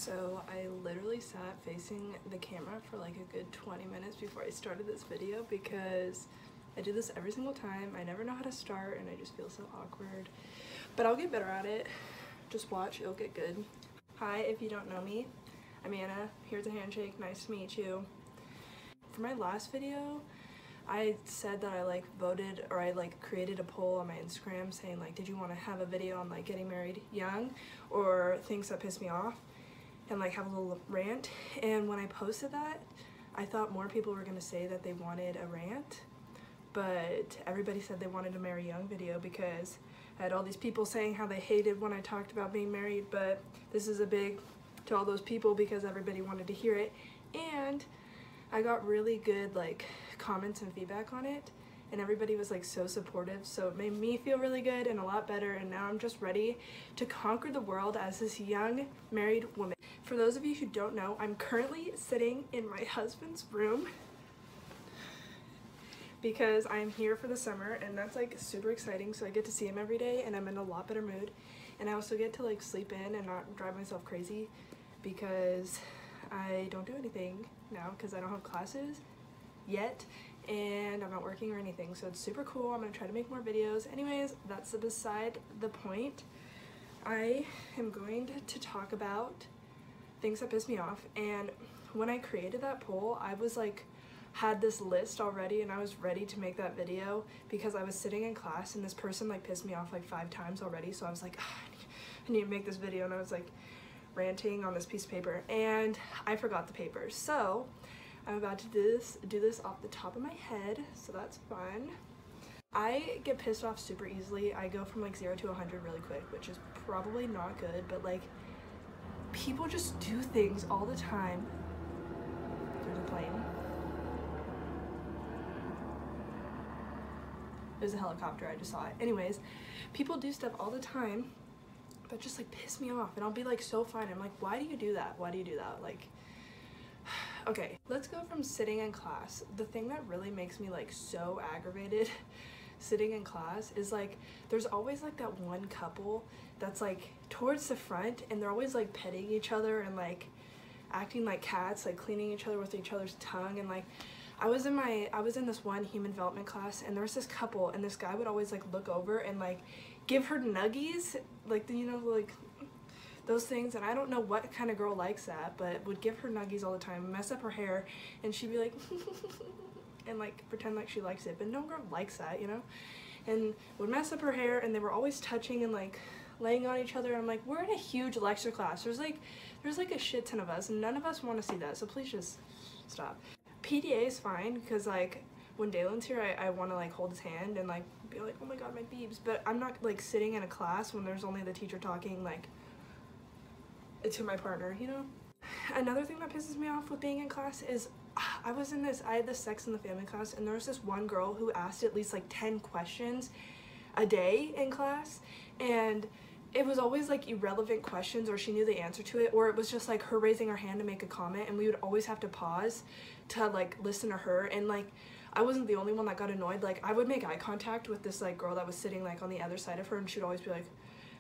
So I literally sat facing the camera for like a good 20 minutes before I started this video because I do this every single time. I never know how to start and I just feel so awkward. But I'll get better at it. Just watch, it'll get good. Hi, if you don't know me, I'm Anna. Here's a handshake, nice to meet you. For my last video, I said that I voted, or I created a poll on my Instagram saying did you want to have a video on getting married young or things that piss me off and have a little rant. And when I posted that, I thought more people were going to say that they wanted a rant, but everybody said they wanted a marry young video because I had all these people saying how they hated when I talked about being married. But this is a big to all those people because everybody wanted to hear it, and I got really good comments and feedback on it, and everybody was so supportive, so it made me feel really good and a lot better. And now I'm just ready to conquer the world as this young married woman. For those of you who don't know, I'm currently sitting in my husband's room because I'm here for the summer, and that's super exciting. So I get to see him every day and I'm in a lot better mood, and I also get to sleep in and not drive myself crazy because I don't do anything now because I don't have classes yet and I'm not working or anything, so it's super cool. I'm gonna try to make more videos. Anyways, that's beside the point. I am going to talk about things that piss me off, and when I created that poll, I was had this list already and I was ready to make that video because I was sitting in class and this person pissed me off 5 times already, so I was I need to make this video, and I was ranting on this piece of paper and I forgot the paper. So I'm about to do this off the top of my head, so that's fun. I get pissed off super easily. I go from 0 to 100 really quick, which is probably not good, but people just do things all the time. There's a plane. There's a helicopter, I just saw it. Anyways, people do stuff all the time that just piss me off, and I'll be so fine. I'm why do you do that? Why do you do that? Okay, let's go from sitting in class. The thing that really makes me so aggravated sitting in class is there's always that one couple that's towards the front, and they're always petting each other and acting like cats, cleaning each other with each other's tongue. And I was in this one human development class, and there was this couple, and this guy would always look over and give her nuggies, those things, and I don't know what kind of girl likes that, but would give her nuggies all the time, mess up her hair, and she'd be and pretend she likes it, but no girl likes that, you know, and would mess up her hair, and they were always touching and laying on each other. I'm we're in a huge lecture class, there's a shit ton of us, and none of us want to see that, so please just stop. PDA is fine because when Dalen's here, I want to hold his hand and be oh my god, my beebs, but I'm not sitting in a class when there's only the teacher talking to my partner, you know. Another thing that pisses me off with being in class is I had this Sex in the Family class, and there was this one girl who asked at least 10 questions a day in class, and it was always irrelevant questions, or she knew the answer to it, or it was just her raising her hand to make a comment, and we would always have to pause to listen to her. And I wasn't the only one that got annoyed. I would make eye contact with this girl that was sitting on the other side of her, and she'd always be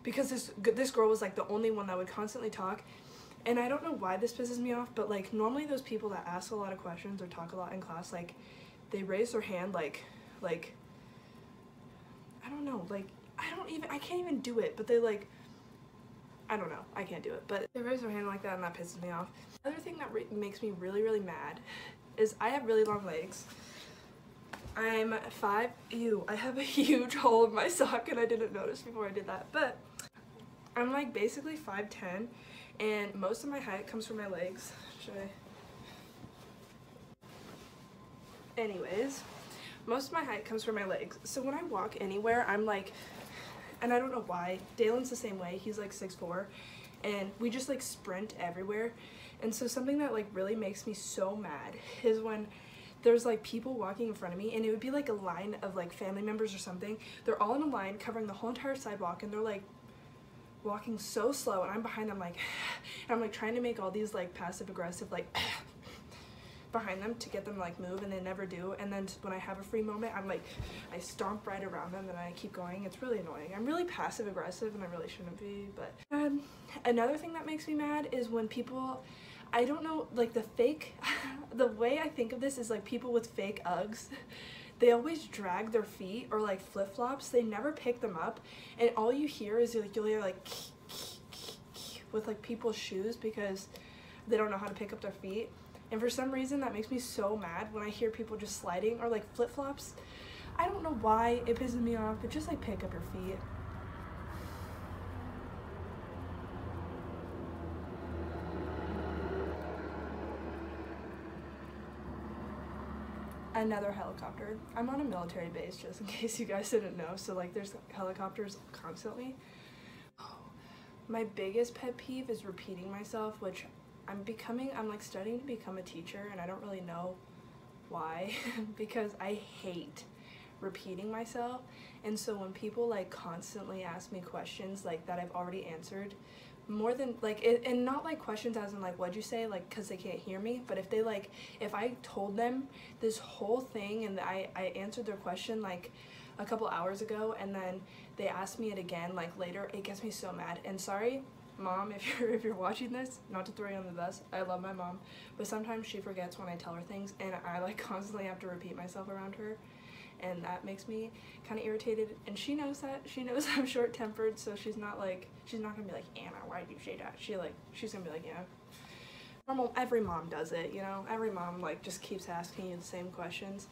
because this girl was the only one that would constantly talk. And I don't know why this pisses me off, but normally those people that ask a lot of questions or talk a lot in class, they raise their hand I don't know, I can't even do it, but they I don't know, I can't do it, but they raise their hand like that, and that pisses me off. Another thing that makes me really mad is I have really long legs. I'm 5, I have a huge hole in my sock, and I didn't notice before I did that, but I'm basically 5'10", and most of my height comes from my legs. Anyways, most of my height comes from my legs, so when I walk anywhere, I'm and I don't know why, Dalen's the same way, he's 6'4", and we just sprint everywhere. And so something that really makes me so mad is when there's people walking in front of me, and it would be a line of family members or something. They're all in a line covering the whole entire sidewalk, and they're walking so slow, and I'm behind them and I'm trying to make all these passive aggressive behind them to get them to like move, and they never do. And then when I have a free moment, I'm like, I stomp right around them and I keep going. It's really annoying. I'm really passive aggressive and I really shouldn't be. But another thing that makes me mad is when people, I don't know, like the fake, the way I think of this is like people with fake Uggs. They always drag their feet, or like flip-flops. They never pick them up, and all you hear is like, you'll hear like with like people's shoes because they don't know how to pick up their feet. And for some reason that makes me so mad when I hear people just sliding, or like flip-flops. I don't know why it pisses me off, but just like pick up your feet. Another helicopter. I'm on a military base, just in case you guys didn't know, so like there's helicopters constantly. My biggest pet peeve is repeating myself, which I'm like studying to become a teacher, and I don't really know why because I hate repeating myself. And so when people like constantly ask me questions like that I've already answered, more than like and not like questions as in like what'd you say, like because they can't hear me, but if they like, if I told them this whole thing and I answered their question like a couple hours ago and then they asked me it again like later, it gets me so mad. And sorry Mom, if you're watching this, not to throw you on the bus, I love my mom, but sometimes she forgets when I tell her things, and I like constantly have to repeat myself around her, and that makes me kind of irritated. And she knows that. She knows I'm short-tempered, so she's not gonna be like, Anna, why did you say that? She's gonna be like, yeah. Normal, every mom does it, you know. Every mom like just keeps asking you the same questions.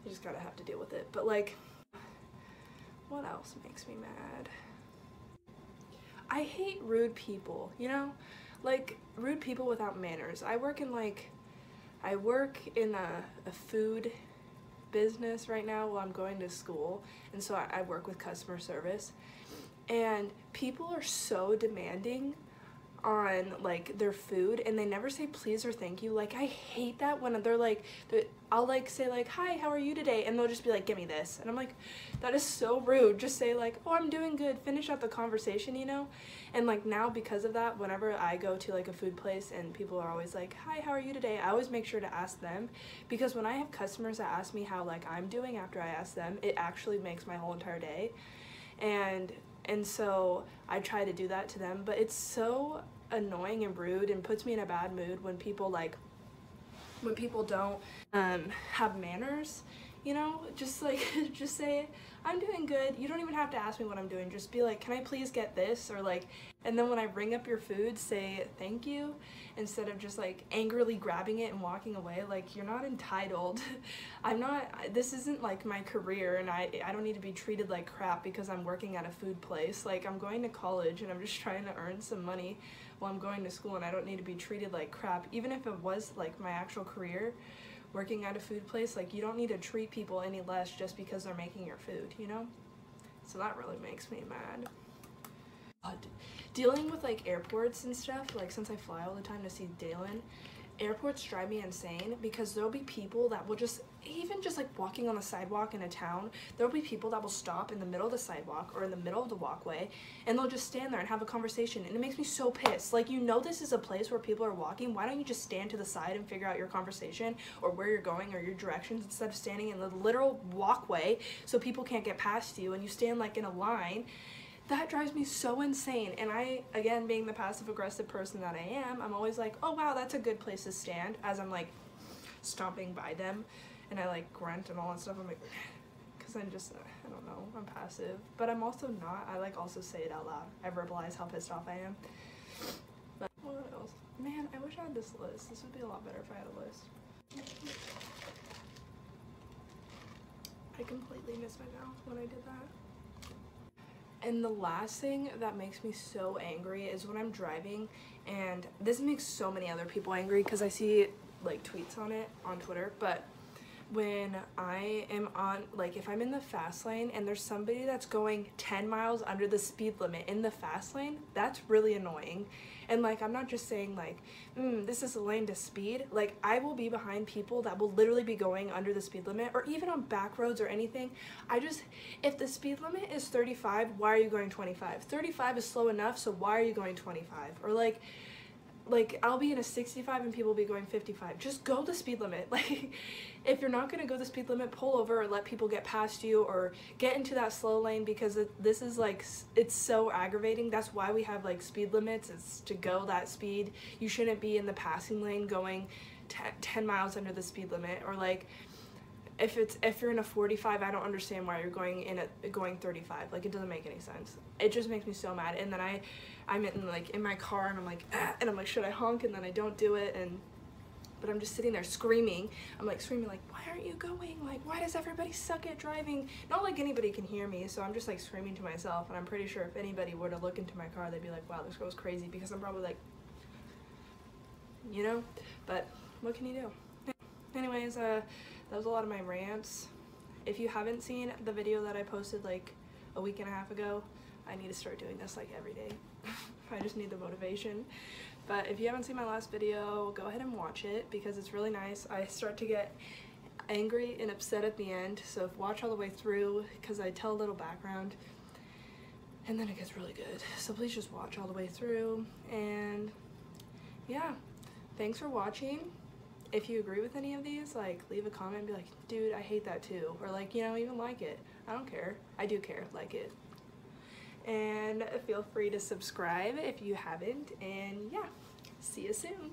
You just gotta have to deal with it. But like, what else makes me mad? I hate rude people, you know, like rude people without manners. I work in a food business right now while I'm going to school, and so I work with customer service, and people are so demanding on like their food, and they never say please or thank you. Like I hate that when I'll like say like, hi, how are you today, and they'll just be like, give me this, and I'm like, that is so rude. Just say like, oh, I'm doing good, finish out the conversation, you know. And like now, because of that, whenever I go to like a food place and people are always like, hi, how are you today, I always make sure to ask them, because when I have customers that ask me how like I'm doing after I ask them, it actually makes my whole entire day. And so I try to do that to them, but it's so annoying and rude and puts me in a bad mood when people don't have manners, you know. Just like just say, I'm doing good. You don't even have to ask me what I'm doing. Just be like, can I please get this? Or like, and then when I bring up your food, say thank you, instead of just like angrily grabbing it and walking away. Like, you're not entitled. This isn't like my career, and I don't need to be treated like crap because I'm working at a food place. Like, I'm going to college and I'm just trying to earn some money while I'm going to school, and I don't need to be treated like crap. Even if it was like my actual career, working at a food place, like you don't need to treat people any less just because they're making your food, you know? So that really makes me mad. Dealing with like airports and stuff, like since I fly all the time to see Dalen, airports drive me insane because there'll be people that will just, even just like walking on the sidewalk in a town, there'll be people that will stop in the middle of the sidewalk or in the middle of the walkway, and they'll just stand there and have a conversation, and it makes me so pissed. Like, you know this is a place where people are walking, why don't you just stand to the side and figure out your conversation or where you're going or your directions, instead of standing in the literal walkway so people can't get past you and you stand like in a line. That drives me so insane. And I, again, being the passive-aggressive person that I am, I'm always like, oh wow, that's a good place to stand, as I'm like stomping by them, and I like grunt and all that stuff. I'm like, because I'm just, I don't know, I'm passive, but I'm also not. I like also say it out loud. I verbalize how pissed off I am. But what else? Man, I wish I had this list. This would be a lot better if I had a list. I completely missed my mouth when I did that. And the last thing that makes me so angry is when I'm driving, and this makes so many other people angry because I see like tweets on it on Twitter, but when I am on, like if I'm in the fast lane and there's somebody that's going 10 miles under the speed limit in the fast lane, that's really annoying. And like, I'm not just saying like, this is a lane to speed. Like, I will be behind people that will literally be going under the speed limit, or even on back roads or anything. If the speed limit is 35, why are you going 25? 35 is slow enough, so why are you going 25? Or like, like, I'll be in a 65 and people will be going 55. Just go the speed limit. Like, if you're not going to go the speed limit, pull over or let people get past you, or get into that slow lane, because this is, like, it's so aggravating. That's why we have, like, speed limits. It's to go that speed. You shouldn't be in the passing lane going 10 miles under the speed limit. Or, like, if you're in a 45, I don't understand why you're going 35. Like, it doesn't make any sense. It just makes me so mad. And then I'm in my car, and I'm like, ah, and I'm like, should I honk? And then I don't do it, but I'm just sitting there screaming. I'm like screaming, like, why aren't you going? Like, why does everybody suck at driving? Not like anybody can hear me, so I'm just like screaming to myself. And I'm pretty sure if anybody were to look into my car, they'd be like, wow, this girl's crazy, because I'm probably like, you know. But what can you do? Anyways, that was a lot of my rants. If you haven't seen the video that I posted like a week and a half ago, I need to start doing this like every day. I just need the motivation. But if you haven't seen my last video, go ahead and watch it, because it's really nice. I start to get angry and upset at the end, so watch all the way through, because I tell a little background, and then it gets really good. So please just watch all the way through. And yeah, thanks for watching. If you agree with any of these, like, leave a comment and be like, dude, I hate that too. Or like, you know, even like it. I don't care. I do care. Like it. And feel free to subscribe if you haven't. And yeah, see you soon.